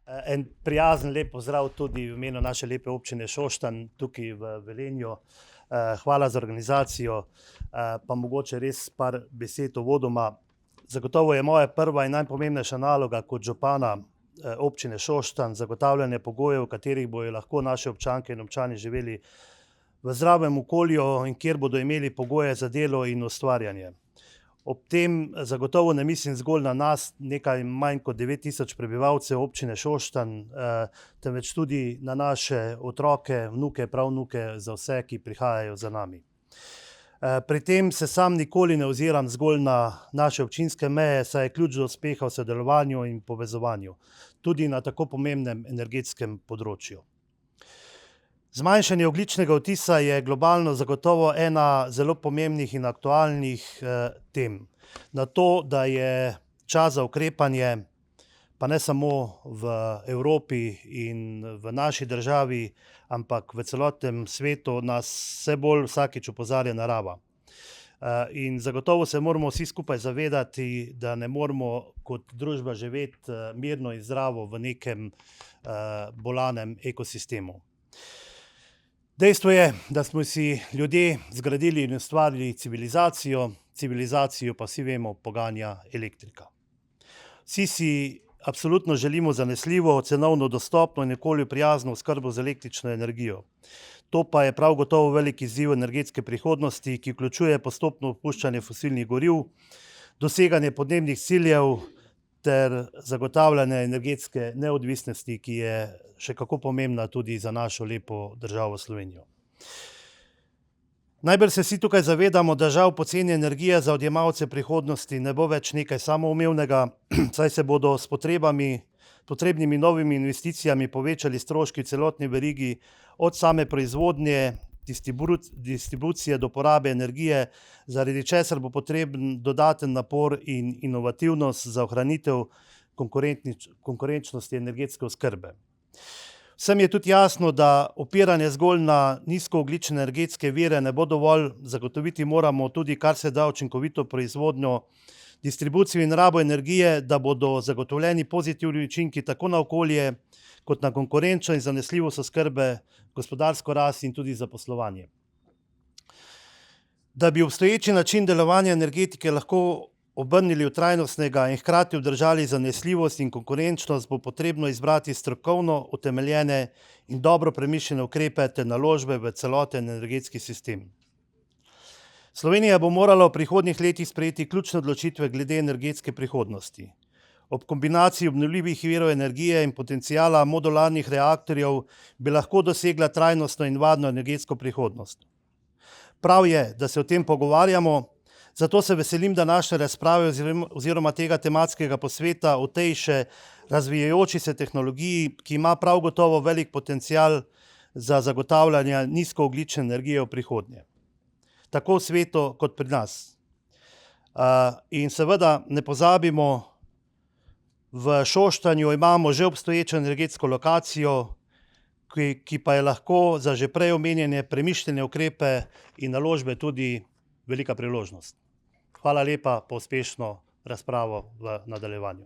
En prijazen lep pozdrav tudi v imenu naše lepe občine Šoštanj tukaj v Velenju. Hvala za organizacijo, pa mogoče res par besed uvodoma. Zagotovo je moja prva in najpomembnejša naloga kot župana občine Šoštanj zagotavljanje pogojev, v katerih bojo lahko naše občanke in občani živeli v zdravem okolju in kjer bodo imeli pogoje za delo in ustvarjanje. Ob tem zagotovo ne mislim zgolj na nas, nekaj manj kot 9000 prebivalcev občine Šoštanj, temveč tudi na naše otroke, vnuke, pravnuke, za vse, ki prihajajo za nami. Pri tem se sam nikoli ne oziram zgolj na naše občinske meje, saj je ključ do uspeha v sodelovanju in povezovanju, tudi na tako pomembnem energetskem področju. Zmanjšanje ogljičnega odtisa je globalno zagotovo ena zelo pomembnih in aktualnih tem. Na to, da je čas za ukrepanje, pa ne samo v Evropi in v naši državi, ampak v celotnem svetu, nas vse bolj vsakič opozarja narava. In zagotovo se moramo vsi skupaj zavedati, da ne moremo kot družba živeti mirno in zdravo v nekem bolanem ekosistemu. Dejstvo je, da smo si ljudje zgradili in ustvarili civilizacijo, civilizacijo pa vsi vemo poganja elektrika. Vsi si absolutno želimo zanesljivo, cenovno dostopno in okolju prijazno oskrbo z električno energijo. To pa je prav gotovo velik izziv energetske prihodnosti, ki vključuje postopno opuščanje fosilnih goriv, doseganje podnebnih ciljev ter zagotavljanje energetske neodvisnosti, ki je še kako pomembna tudi za našo lepo državo Slovenijo. Najbrž se vsi tukaj zavedamo, da žal poceni energija za odjemalce prihodnosti ne bo več nekaj samoumevnega, saj se bodo s potrebnimi novimi investicijami povečali stroški v celotni verigi, od same proizvodnje, distribucije do porabe energije, zaradi česar bo potreben dodaten napor in inovativnost za ohranitev konkurenčnosti energetske oskrbe. Vsem je tudi jasno, da opiranje zgolj na nizkoogljične energetske vire ne bo dovolj, zagotoviti moramo tudi kar se da učinkovito proizvodnjo, distribucijo in rabo energije, da bodo zagotovljeni pozitivni učinki tako na okolje, kot na konkurenčno in zanesljivost oskrbe, gospodarsko rast in tudi zaposlovanje. Da bi obstoječi način delovanja energetike lahko obrnili v trajnostnega in hkrati obdržali zanesljivost in konkurenčnost, bo potrebno izbrati strokovno utemeljene in dobro premišljene ukrepe ter naložbe v celoten energetski sistem. Slovenija bo morala v prihodnjih letih sprejeti ključne odločitve glede energetske prihodnosti. Ob kombinaciji obnovljivih virov energije in potenciala modularnih reaktorjev bi lahko dosegla trajnostno in varno energetsko prihodnost. Prav je, da se o tem pogovarjamo, zato se veselim današnje razprave oziroma tega tematskega posveta o tej še razvijajoči se tehnologiji, ki ima prav gotovo velik potencial za zagotavljanje nizkoogljične energije v prihodnje. Tako v svetu kot pri nas. In seveda ne pozabimo, v Šoštanju imamo že obstoječo energetsko lokacijo, ki pa je lahko za že prej omenjene premišljene ukrepe in naložbe tudi velika priložnost. Hvala lepa, pa uspešno razpravo v nadaljevanju.